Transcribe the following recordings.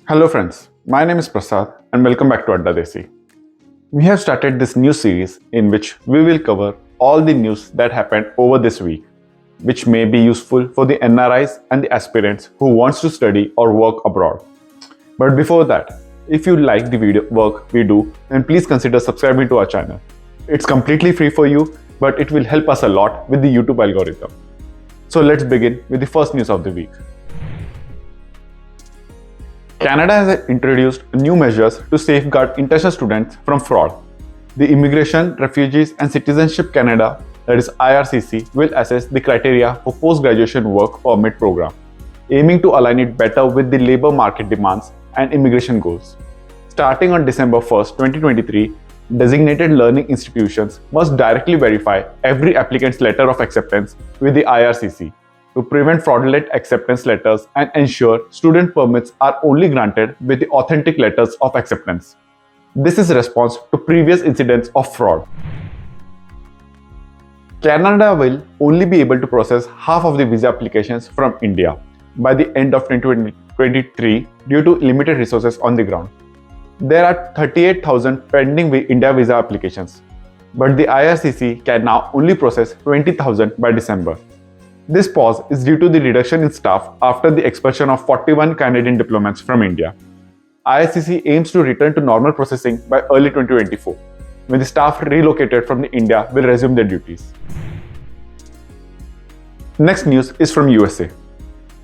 Hello friends, my name is Prasad and welcome back to Adda Desi. We have started this new series in which we will cover all the news that happened over this week, which may be useful for the NRIs and the aspirants who wants to study or work abroad. But before that, if you like the video work we do, then please consider subscribing to our channel. It's completely free for you, but it will help us a lot with the YouTube algorithm. So let's begin with the first news of the week. Canada has introduced new measures to safeguard international students from fraud. The Immigration, Refugees and Citizenship Canada, that is IRCC, will assess the criteria for post-graduation work permit program, aiming to align it better with the labor market demands and immigration goals. Starting on December 1st, 2023, designated learning institutions must directly verify every applicant's letter of acceptance with the IRCC to prevent fraudulent acceptance letters and ensure student permits are only granted with the authentic letters of acceptance. This is a response to previous incidents of fraud. Canada will only be able to process half of the visa applications from India by the end of 2023 due to limited resources on the ground. There are 38,000 pending India visa applications, but the IRCC can now only process 20,000 by December. This pause is due to the reduction in staff after the expulsion of 41 Canadian diplomats from India. IRCC aims to return to normal processing by early 2024, when the staff relocated from India will resume their duties. Next news is from USA.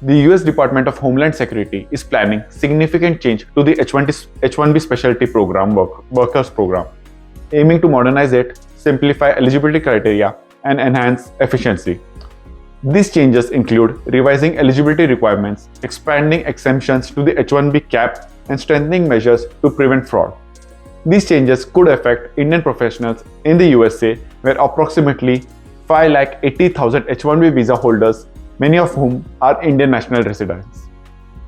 The US Department of Homeland Security is planning significant change to the H-1B Specialty Program Workers Program, aiming to modernize it, simplify eligibility criteria, and enhance efficiency. These changes include revising eligibility requirements, expanding exemptions to the H-1B cap, and strengthening measures to prevent fraud. These changes could affect Indian professionals in the USA, where approximately 580,000 H-1B visa holders, many of whom are Indian national residents.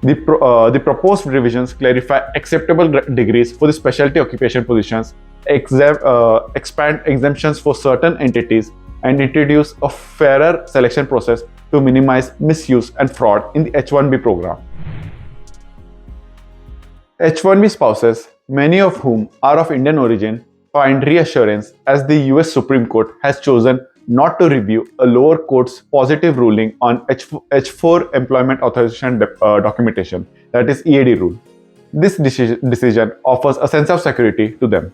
The proposed revisions clarify acceptable degrees for the specialty occupation positions, expand exemptions for certain entities, and introduce a fairer selection process to minimize misuse and fraud in the H-1B program. H-1B spouses, many of whom are of Indian origin, find reassurance as the US Supreme Court has chosen not to review a lower court's positive ruling on H-4 Employment Authorization Documentation, that is EAD rule. This decision offers a sense of security to them.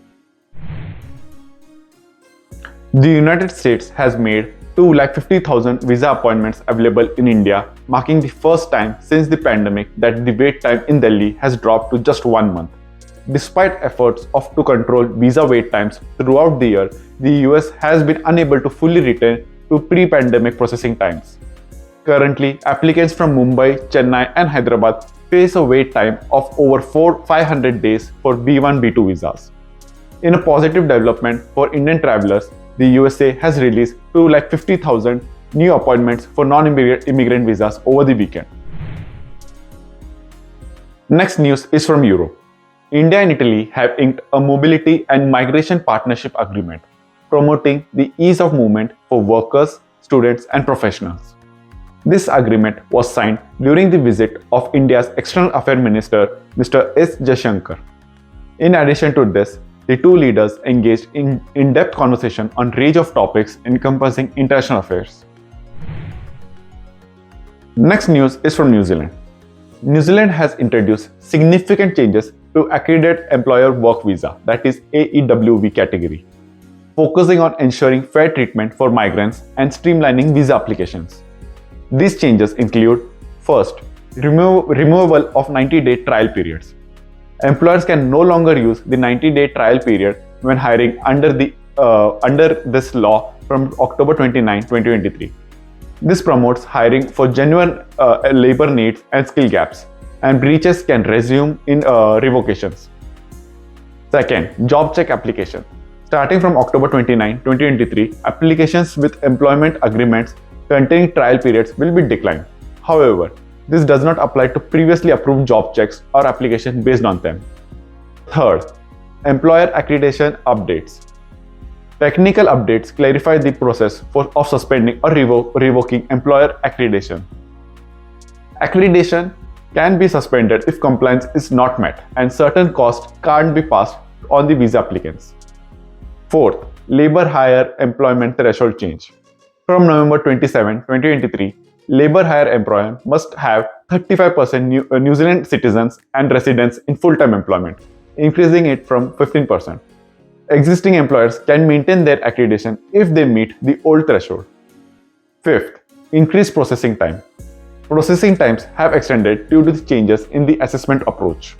The United States has made 250,000 visa appointments available in India, marking the first time since the pandemic that the wait time in Delhi has dropped to just 1 month. Despite efforts to control visa wait times throughout the year, the US has been unable to fully return to pre-pandemic processing times. Currently, applicants from Mumbai, Chennai and Hyderabad face a wait time of over 500 days for B1, B2 visas. In a positive development for Indian travelers, the USA has released 250,000 new appointments for non-immigrant visas over the weekend. Next news is from Europe. India and Italy have inked a mobility and migration partnership agreement, promoting the ease of movement for workers, students, and professionals. This agreement was signed during the visit of India's External Affairs Minister, Mr. S. Jaishankar. In addition to this, the two leaders engaged in in-depth conversation on a range of topics encompassing international affairs. Next news is from New Zealand. New Zealand has introduced significant changes to Accredited Employer Work Visa, that is AEWV category, focusing on ensuring fair treatment for migrants and streamlining visa applications. These changes include, first, removal of 90-day trial periods. Employers can no longer use the 90-day trial period when hiring under this law from October 29, 2023. This promotes hiring for genuine labor needs and skill gaps, and breaches can resume in revocations. Second, job check application. Starting from October 29, 2023, applications with employment agreements containing trial periods will be declined. However, this does not apply to previously approved job checks or applications based on them. Third, employer accreditation updates. Technical updates clarify the process of suspending or revoking employer accreditation. Accreditation can be suspended if compliance is not met and certain costs can't be passed on the visa applicants. Fourth, labor hire employment threshold change. From November 27, 2023, labor hire employer must have 35% New Zealand citizens and residents in full-time employment, increasing it from 15%. Existing employers can maintain their accreditation if they meet the old threshold. Fifth, increased processing time. Processing times have extended due to the changes in the assessment approach,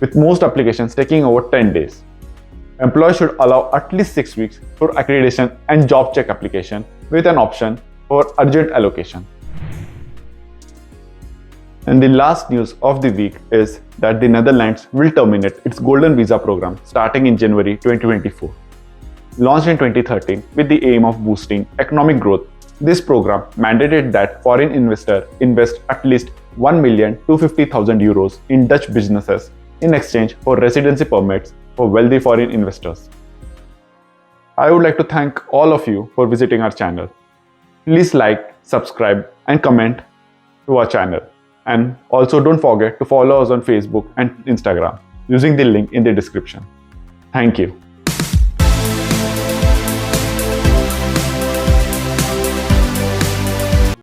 with most applications taking over 10 days. Employers should allow at least 6 weeks for accreditation and job check application with an option for urgent allocation. And the last news of the week is that the Netherlands will terminate its Golden Visa program starting in January 2024. Launched in 2013 with the aim of boosting economic growth, this program mandated that foreign investors invest at least €1,250,000 in Dutch businesses in exchange for residency permits for wealthy foreign investors. I would like to thank all of you for visiting our channel. Please like, subscribe, and comment to our channel. And also don't forget to follow us on Facebook and Instagram using the link in the description. Thank you.